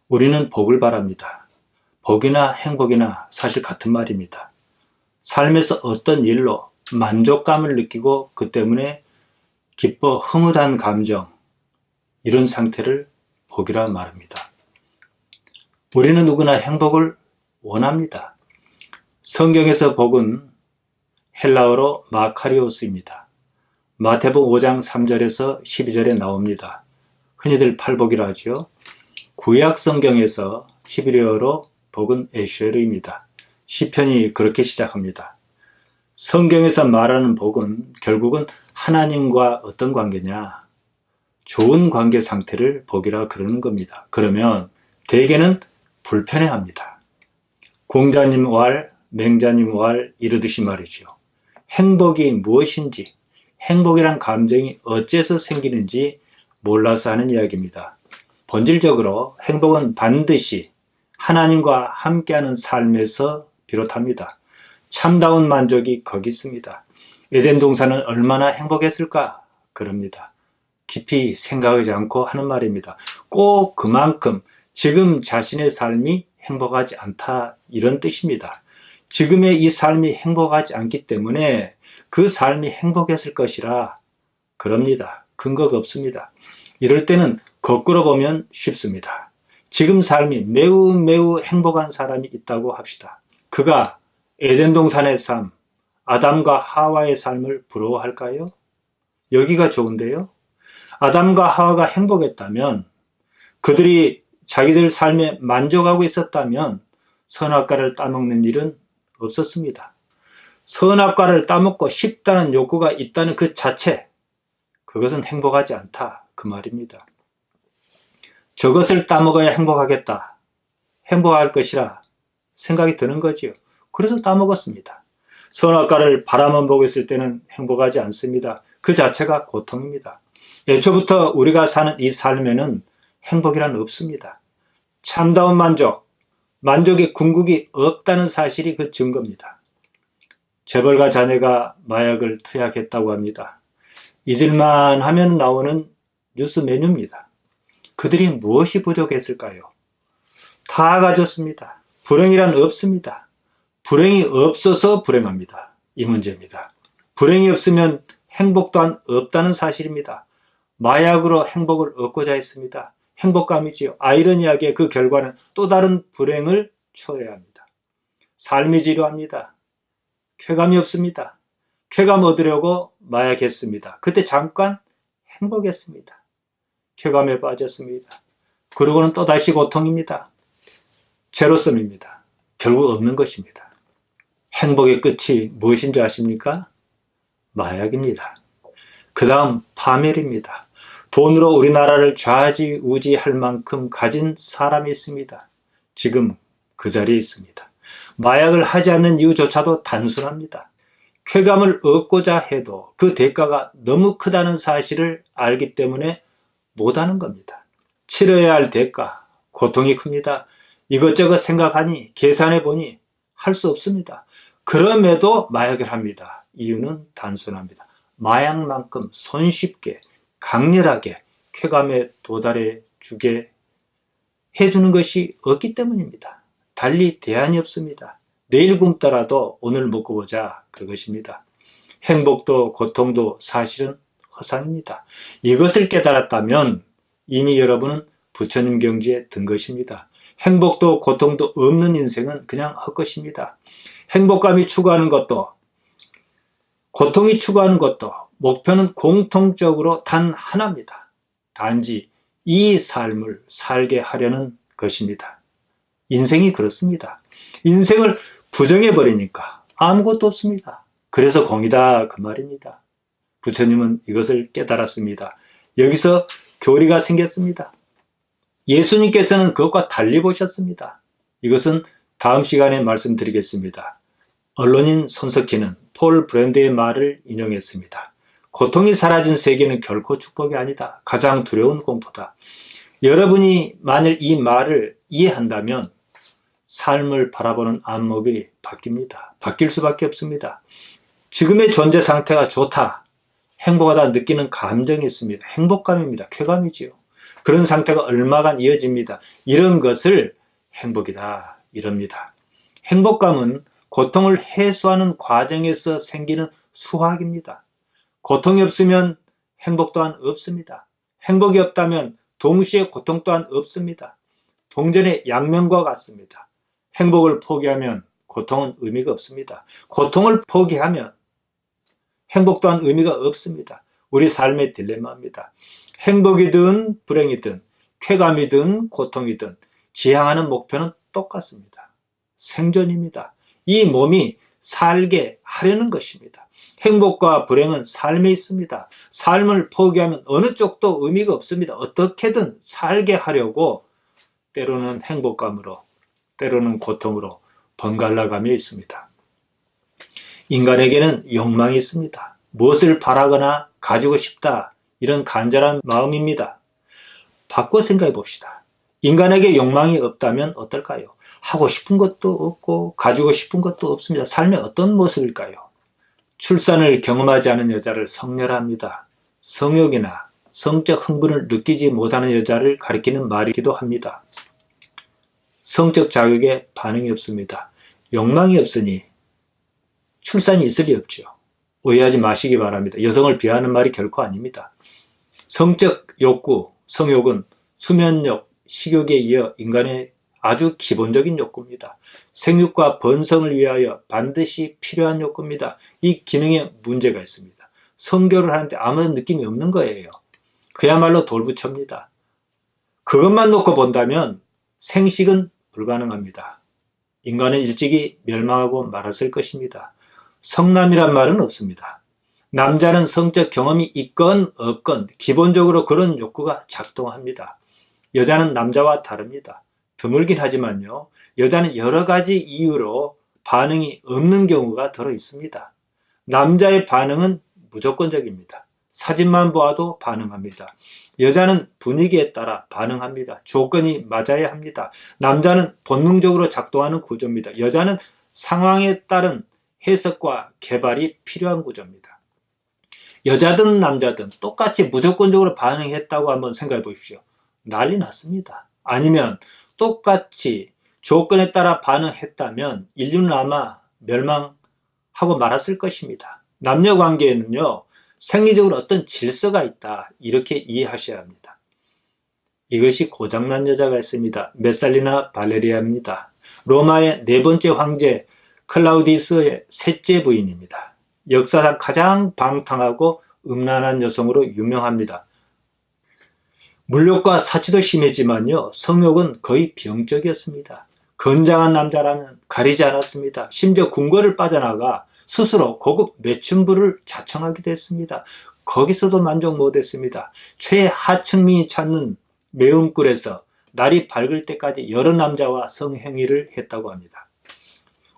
우리는 복을 바랍니다. 복이나 행복이나 사실 같은 말입니다. 삶에서 어떤 일로 만족감을 느끼고 그 때문에 기뻐 흐뭇한 감정, 이런 상태를 복이라 말합니다. 우리는 누구나 행복을 원합니다. 성경에서 복은 헬라어로 마카리오스입니다. 마태복음 5장 3절에서 12절에 나옵니다. 흔히들 팔복이라 하죠. 구약 성경에서 히브리어로 복은 에쉐르입니다. 시편이 그렇게 시작합니다. 성경에서 말하는 복은 결국은 하나님과 어떤 관계냐? 좋은 관계 상태를 복이라 그러는 겁니다. 그러면 대개는 불편해합니다. 공자님 왈, 맹자님 왈 이르듯이 말이죠. 행복이 무엇인지, 행복이란 감정이 어째서 생기는지 몰라서 하는 이야기입니다. 본질적으로 행복은 반드시 하나님과 함께하는 삶에서 비롯합니다. 참다운 만족이 거기 있습니다. 에덴 동산은 얼마나 행복했을까? 그럽니다. 깊이 생각하지 않고 하는 말입니다. 꼭 그만큼 지금 자신의 삶이 행복하지 않다, 이런 뜻입니다. 지금의 이 삶이 행복하지 않기 때문에 그 삶이 행복했을 것이라 그럽니다. 근거가 없습니다. 이럴 때는 거꾸로 보면 쉽습니다. 지금 삶이 매우 행복한 사람이 있다고 합시다. 그가 에덴 동산의 삶, 아담과 하와의 삶을 부러워할까요? 여기가 좋은데요. 아담과 하와가 행복했다면, 그들이 자기들 삶에 만족하고 있었다면 선악과를 따먹는 일은 없었습니다. 선악과를 따먹고 싶다는 욕구가 있다는 그 자체, 그것은 행복하지 않다, 그 말입니다. 저것을 따먹어야 행복하겠다, 행복할 것이라 생각이 드는 거지요. 그래서 따먹었습니다. 선악과를 바라만 보고 있을 때는 행복하지 않습니다. 그 자체가 고통입니다. 애초부터 우리가 사는 이 삶에는 행복이란 없습니다. 참다운 만족, 만족의 궁극이 없다는 사실이 그 증거입니다. 재벌가 자녀가 마약을 투약했다고 합니다. 잊을만 하면 나오는 뉴스 메뉴입니다. 그들이 무엇이 부족했을까요? 다 가졌습니다. 불행이란 없습니다. 불행이 없어서 불행합니다. 이 문제입니다. 불행이 없으면 행복 또한 없다는 사실입니다. 마약으로 행복을 얻고자 했습니다. 행복감이지요. 아이러니하게 그 결과는 또 다른 불행을 초래해야 합니다. 삶이 지루합니다. 쾌감이 없습니다. 쾌감 얻으려고 마약했습니다. 그때 잠깐 행복했습니다. 쾌감에 빠졌습니다. 그러고는 또다시 고통입니다. 제로섬입니다. 결국 없는 것입니다. 행복의 끝이 무엇인 줄 아십니까? 마약입니다. 그 다음 파멸입니다. 돈으로 우리나라를 좌지우지할 만큼 가진 사람이 있습니다. 지금 그 자리에 있습니다. 마약을 하지 않는 이유조차도 단순합니다. 쾌감을 얻고자 해도 그 대가가 너무 크다는 사실을 알기 때문에 못하는 겁니다. 치러야 할 대가, 고통이 큽니다. 이것저것 생각하니, 계산해 보니 할 수 없습니다. 그럼에도 마약을 합니다. 이유는 단순합니다. 마약만큼 손쉽게, 강렬하게 쾌감에 도달해 주게 해주는 것이 없기 때문입니다. 달리 대안이 없습니다. 내일 굶더라도 오늘 먹고 보자, 그것입니다. 행복도 고통도 사실은 허상입니다. 이것을 깨달았다면 이미 여러분은 부처님 경지에 든 것입니다. 행복도 고통도 없는 인생은 그냥 헛것입니다. 행복감이 추구하는 것도 고통이 추구하는 것도 목표는 공통적으로 단 하나입니다. 단지 이 삶을 살게 하려는 것입니다. 인생이 그렇습니다. 인생을 부정해버리니까 아무것도 없습니다. 그래서 공이다, 그 말입니다. 부처님은 이것을 깨달았습니다. 여기서 교리가 생겼습니다. 예수님께서는 그것과 달리 보셨습니다. 이것은 다음 시간에 말씀드리겠습니다. 언론인 손석희는 폴 브랜드의 말을 인용했습니다. 고통이 사라진 세계는 결코 축복이 아니다. 가장 두려운 공포다. 여러분이 만일 이 말을 이해한다면 삶을 바라보는 안목이 바뀝니다. 바뀔 수밖에 없습니다. 지금의 존재 상태가 좋다, 행복하다 느끼는 감정이 있습니다. 행복감입니다. 쾌감이지요. 그런 상태가 얼마간 이어집니다. 이런 것을 행복이다 이럽니다. 행복감은 고통을 해소하는 과정에서 생기는 수확입니다. 고통이 없으면 행복 또한 없습니다. 행복이 없다면 동시에 고통 또한 없습니다. 동전의 양면과 같습니다. 행복을 포기하면 고통은 의미가 없습니다. 고통을 포기하면 행복 또한 의미가 없습니다. 우리 삶의 딜레마입니다. 행복이든 불행이든 쾌감이든 고통이든 지향하는 목표는 똑같습니다. 생존입니다. 이 몸이 살게 하려는 것입니다. 행복과 불행은 삶에 있습니다. 삶을 포기하면 어느 쪽도 의미가 없습니다. 어떻게든 살게 하려고 때로는 행복감으로 때로는 고통으로 번갈아가며 있습니다. 인간에게는 욕망이 있습니다. 무엇을 바라거나 가지고 싶다 이런 간절한 마음입니다. 바꿔 생각해 봅시다. 인간에게 욕망이 없다면 어떨까요? 하고 싶은 것도 없고 가지고 싶은 것도 없습니다. 삶의 어떤 모습일까요? 출산을 경험하지 않은 여자를 성녀랍니다. 성욕이나 성적 흥분을 느끼지 못하는 여자를 가리키는 말이기도 합니다. 성적 자극에 반응이 없습니다. 욕망이 없으니 출산이 있을 리 없죠. 오해하지 마시기 바랍니다. 여성을 비하하는 말이 결코 아닙니다. 성적 욕구, 성욕은 수면욕, 식욕에 이어 인간의 아주 기본적인 욕구입니다. 생육과 번성을 위하여 반드시 필요한 욕구입니다. 이 기능에 문제가 있습니다. 성교를 하는데 아무런 느낌이 없는 거예요. 그야말로 돌부처입니다. 그것만 놓고 본다면 생식은 불가능합니다. 인간은 일찍이 멸망하고 말았을 것입니다. 성남이란 말은 없습니다. 남자는 성적 경험이 있건 없건 기본적으로 그런 욕구가 작동합니다. 여자는 남자와 다릅니다. 드물긴 하지만요. 여자는 여러 가지 이유로 반응이 없는 경우가 더러 있습니다. 남자의 반응은 무조건적입니다. 사진만 보아도 반응합니다. 여자는 분위기에 따라 반응합니다. 조건이 맞아야 합니다. 남자는 본능적으로 작동하는 구조입니다. 여자는 상황에 따른 해석과 개발이 필요한 구조입니다. 여자든 남자든 똑같이 무조건적으로 반응했다고 한번 생각해 보십시오. 난리 났습니다. 아니면 똑같이 조건에 따라 반응했다면 인류는 아마 멸망하고 말았을 것입니다. 남녀 관계에는요, 생리적으로 어떤 질서가 있다, 이렇게 이해하셔야 합니다. 이것이 고장난 여자가 있습니다. 메살리나 발레리아입니다. 로마의 네 번째 황제 클라우디우스의 셋째 부인입니다. 역사상 가장 방탕하고 음란한 여성으로 유명합니다. 물욕과 사치도 심했지만요, 성욕은 거의 병적이었습니다. 건장한 남자라면 가리지 않았습니다. 심지어 궁궐을 빠져나가 스스로 고급 매춘부를 자청하기도 했습니다. 거기서도 만족 못했습니다. 최하층민이 찾는 매운꿀에서 날이 밝을 때까지 여러 남자와 성행위를 했다고 합니다.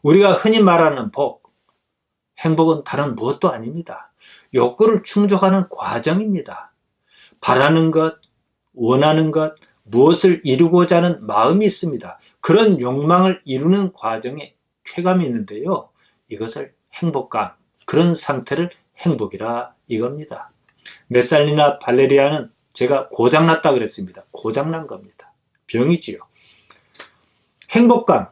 우리가 흔히 말하는 복, 행복은 다른 무엇도 아닙니다. 욕구를 충족하는 과정입니다. 바라는 것, 원하는 것, 무엇을 이루고자 하는 마음이 있습니다. 그런 욕망을 이루는 과정에 쾌감이 있는데요. 이것을 행복감, 그런 상태를 행복이라 이겁니다. 메살리나 발레리아는 제가 고장났다 그랬습니다. 고장난 겁니다. 병이지요. 행복감,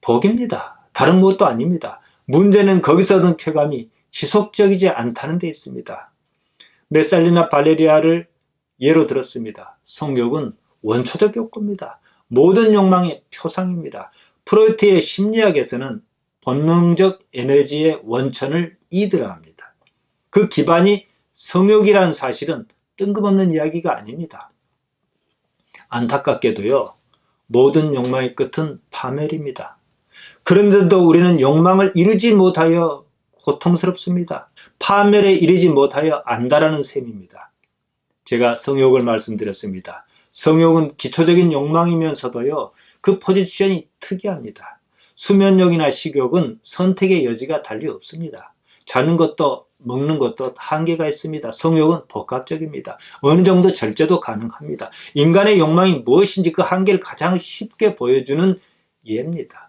복입니다. 다른 무엇도 아닙니다. 문제는 거기서 얻은 쾌감이 지속적이지 않다는 데 있습니다. 메살리나 발레리아를 예로 들었습니다. 성욕은 원초적 욕구입니다. 모든 욕망의 표상입니다. 프로이트의 심리학에서는 본능적 에너지의 원천을 이들어합니다. 그 기반이 성욕이라는 사실은 뜬금없는 이야기가 아닙니다. 안타깝게도요, 모든 욕망의 끝은 파멸입니다. 그런데도 우리는 욕망을 이루지 못하여 고통스럽습니다. 파멸에 이르지 못하여 안다라는 셈입니다. 제가 성욕을 말씀드렸습니다. 성욕은 기초적인 욕망이면서도요, 그 포지션이 특이합니다. 수면욕이나 식욕은 선택의 여지가 달리 없습니다. 자는 것도 먹는 것도 한계가 있습니다. 성욕은 복합적입니다. 어느 정도 절제도 가능합니다. 인간의 욕망이 무엇인지 그 한계를 가장 쉽게 보여주는 예입니다.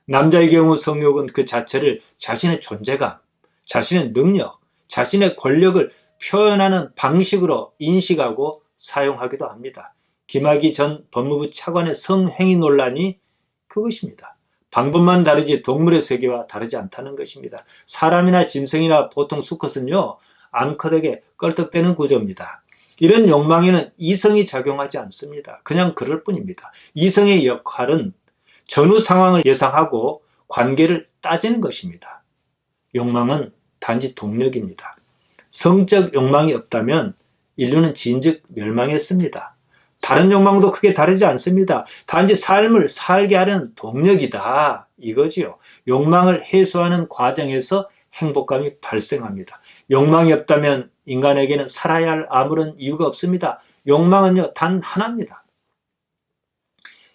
남자의 경우 성욕은 그 자체를 자신의 존재감, 자신의 능력, 자신의 권력을 표현하는 방식으로 인식하고 사용하기도 합니다. 김학의 전 법무부 차관의 성행위 논란이 그것입니다. 방법만 다르지 동물의 세계와 다르지 않다는 것입니다. 사람이나 짐승이나 보통 수컷은요, 암컷에게 껄떡대는 구조입니다. 이런 욕망에는 이성이 작용하지 않습니다. 그냥 그럴 뿐입니다. 이성의 역할은 전후 상황을 예상하고 관계를 따지는 것입니다. 욕망은 단지 동력입니다. 성적 욕망이 없다면 인류는 진즉 멸망했습니다. 다른 욕망도 크게 다르지 않습니다. 단지 삶을 살게 하려는 동력이다, 이거지요. 욕망을 해소하는 과정에서 행복감이 발생합니다. 욕망이 없다면 인간에게는 살아야 할 아무런 이유가 없습니다. 욕망은요, 단 하나입니다.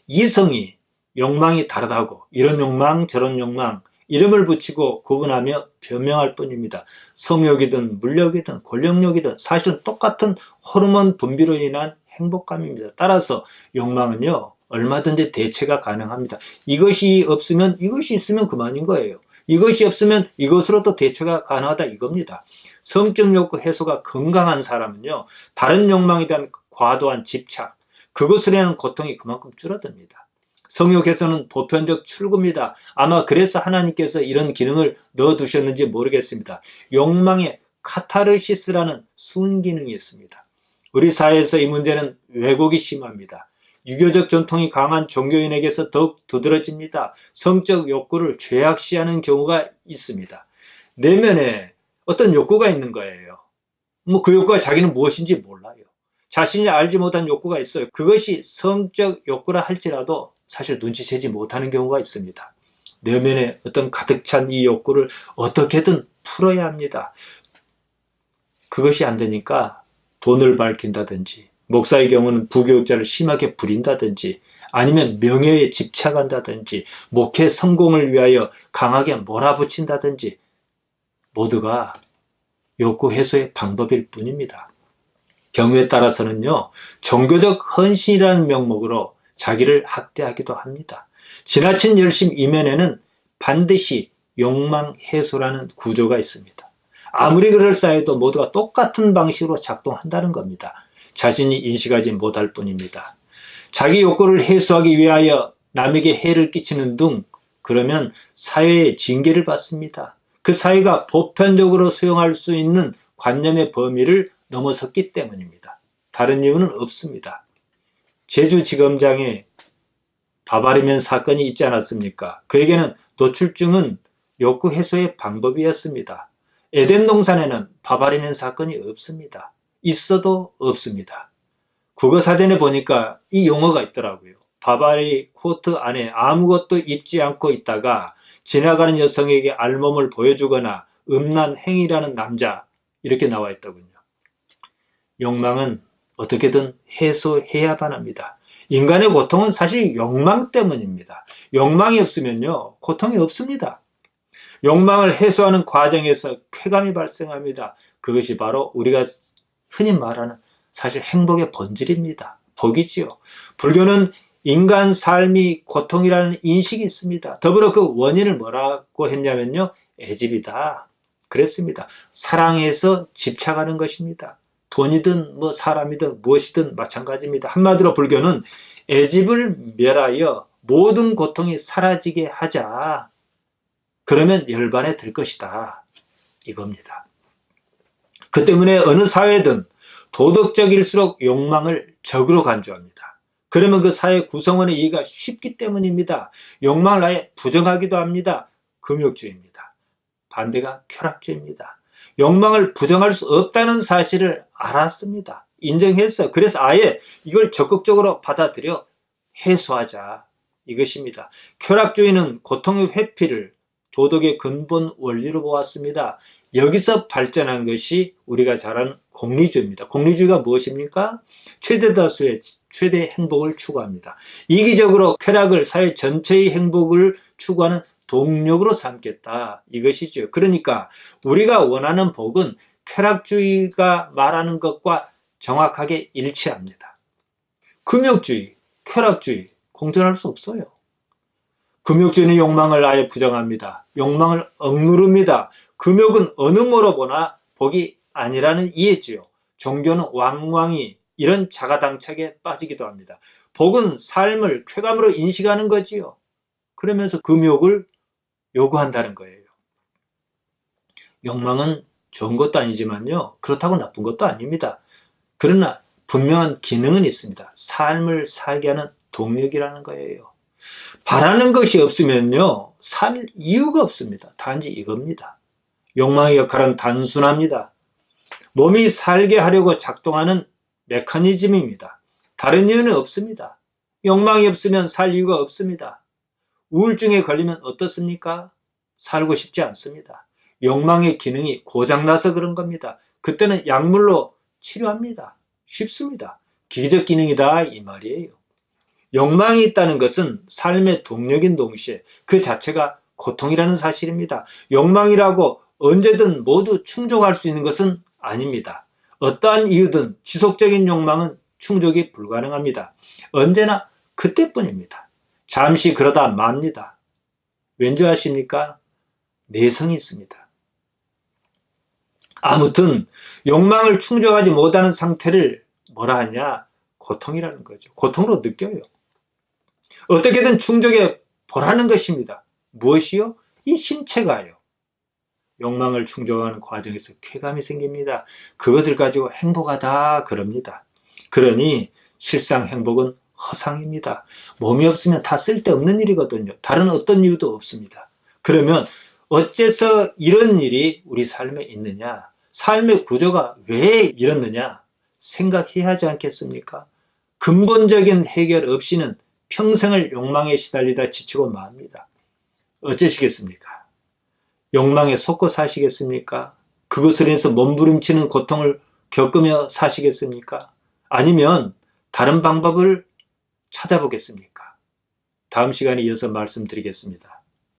이성이 욕망이 다르다고 이런 욕망 저런 욕망 이름을 붙이고 구분하며 변명할 뿐입니다. 성욕이든 물욕이든 권력욕이든 사실은 똑같은 호르몬 분비로 인한 행복감입니다. 따라서 욕망은요, 얼마든지 대체가 가능합니다. 이것이 없으면 이것이 있으면 그만인 거예요. 이것이 없으면 이것으로도 대체가 가능하다, 이겁니다. 성적 욕구 해소가 건강한 사람은요, 다른 욕망에 대한 과도한 집착, 그것으로 인한 고통이 그만큼 줄어듭니다. 성욕에서는 보편적 출구입니다. 아마 그래서 하나님께서 이런 기능을 넣어두셨는지 모르겠습니다. 욕망의 카타르시스라는 순기능이 있습니다. 우리 사회에서 이 문제는 왜곡이 심합니다. 유교적 전통이 강한 종교인에게서 더욱 두드러집니다. 성적 욕구를 죄악시하는 경우가 있습니다. 내면에 어떤 욕구가 있는 거예요. 그 욕구가 자기는 무엇인지 몰라요. 자신이 알지 못한 욕구가 있어요. 그것이 성적 욕구라 할지라도 사실 눈치채지 못하는 경우가 있습니다. 내면에 어떤 가득 찬 이 욕구를 어떻게든 풀어야 합니다. 그것이 안 되니까 돈을 밝힌다든지, 목사의 경우는 부교육자를 심하게 부린다든지, 아니면 명예에 집착한다든지, 목회 성공을 위하여 강하게 몰아붙인다든지, 모두가 욕구 해소의 방법일 뿐입니다. 경우에 따라서는요, 종교적 헌신이라는 명목으로 자기를 학대하기도 합니다. 지나친 열심 이면에는 반드시 욕망 해소라는 구조가 있습니다. 아무리 그럴싸해도 모두가 똑같은 방식으로 작동한다는 겁니다. 자신이 인식하지 못할 뿐입니다. 자기 욕구를 해소하기 위하여 남에게 해를 끼치는 둥, 그러면 사회의 징계를 받습니다. 그 사회가 보편적으로 수용할 수 있는 관념의 범위를 넘어섰기 때문입니다. 다른 이유는 없습니다. 제주지검장에 바바리맨 사건이 있지 않았습니까? 그에게는 노출증은 욕구 해소의 방법이었습니다. 에덴 동산에는 바바리맨 사건이 없습니다. 있어도 없습니다. 국어사전에 보니까 이 용어가 있더라고요. 바바리 코트 안에 아무것도 입지 않고 있다가 지나가는 여성에게 알몸을 보여주거나 음란 행위라는 남자, 이렇게 나와 있더군요. 욕망은 어떻게든 해소해야만 합니다. 인간의 고통은 사실 욕망 때문입니다. 욕망이 없으면요, 고통이 없습니다. 욕망을 해소하는 과정에서 쾌감이 발생합니다. 그것이 바로 우리가 흔히 말하는 사실 행복의 본질입니다. 복이지요. 불교는 인간 삶이 고통이라는 인식이 있습니다. 더불어 그 원인을 뭐라고 했냐면요, 애집이다 그랬습니다. 사랑해서 집착하는 것입니다. 돈이든 사람이든 무엇이든 마찬가지입니다. 한마디로 불교는 애집을 멸하여 모든 고통이 사라지게 하자. 그러면 열반에 들 것이다, 이겁니다. 그 때문에 어느 사회든 도덕적일수록 욕망을 적으로 간주합니다. 그러면 그 사회 구성원의 이해가 쉽기 때문입니다. 욕망을 아예 부정하기도 합니다. 금욕주의입니다. 반대가 쾌락주의입니다. 욕망을 부정할 수 없다는 사실을 알았습니다. 인정했어요. 그래서 아예 이걸 적극적으로 받아들여 해소하자, 이것입니다. 쾌락주의는 고통의 회피를 도덕의 근본 원리로 보았습니다. 여기서 발전한 것이 우리가 잘 아는 공리주의입니다. 공리주의가 무엇입니까? 최대 다수의 최대 행복을 추구합니다. 이기적으로 쾌락을 사회 전체의 행복을 추구하는 동력으로 삼겠다, 이것이죠. 그러니까 우리가 원하는 복은 쾌락주의가 말하는 것과 정확하게 일치합니다. 금욕주의, 쾌락주의 공존할 수 없어요. 금욕주의는 욕망을 아예 부정합니다. 욕망을 억누릅니다. 금욕은 어느 뭐로 보나 복이 아니라는 이해지요. 종교는 왕왕이 이런 자가당착에 빠지기도 합니다. 복은 삶을 쾌감으로 인식하는 거지요. 그러면서 금욕을 요구한다는 거예요. 욕망은 좋은 것도 아니지만요, 그렇다고 나쁜 것도 아닙니다. 그러나 분명한 기능은 있습니다. 삶을 살게 하는 동력이라는 거예요. 바라는 것이 없으면요, 살 이유가 없습니다. 단지 이겁니다. 욕망의 역할은 단순합니다. 몸이 살게 하려고 작동하는 메커니즘입니다. 다른 이유는 없습니다. 욕망이 없으면 살 이유가 없습니다. 우울증에 걸리면 어떻습니까? 살고 싶지 않습니다. 욕망의 기능이 고장나서 그런 겁니다. 그때는 약물로 치료합니다. 쉽습니다. 기적 기능이다 이 말이에요. 욕망이 있다는 것은 삶의 동력인 동시에 그 자체가 고통이라는 사실입니다. 욕망이라고 언제든 모두 충족할 수 있는 것은 아닙니다. 어떠한 이유든 지속적인 욕망은 충족이 불가능합니다. 언제나 그때뿐입니다. 잠시 그러다 맙니다. 왠지 아십니까? 내성이 있습니다. 아무튼 욕망을 충족하지 못하는 상태를 뭐라 하냐? 고통이라는 거죠. 고통으로 느껴요. 어떻게든 충족해 보라는 것입니다. 무엇이요? 이 신체가요. 욕망을 충족하는 과정에서 쾌감이 생깁니다. 그것을 가지고 행복하다 그럽니다. 그러니 실상 행복은 허상입니다. 몸이 없으면 다 쓸데없는 일이거든요. 다른 어떤 이유도 없습니다. 그러면 어째서 이런 일이 우리 삶에 있느냐? 삶의 구조가 왜 이렇느냐? 생각해야 하지 않겠습니까? 근본적인 해결 없이는 평생을 욕망에 시달리다 지치고 맙니다. 어쩌시겠습니까? 욕망에 속고 사시겠습니까? 그것으로 인해서 몸부림치는 고통을 겪으며 사시겠습니까? 아니면 다른 방법을 찾아보겠습니까? 다음 시간에 이어서 말씀드리겠습니다.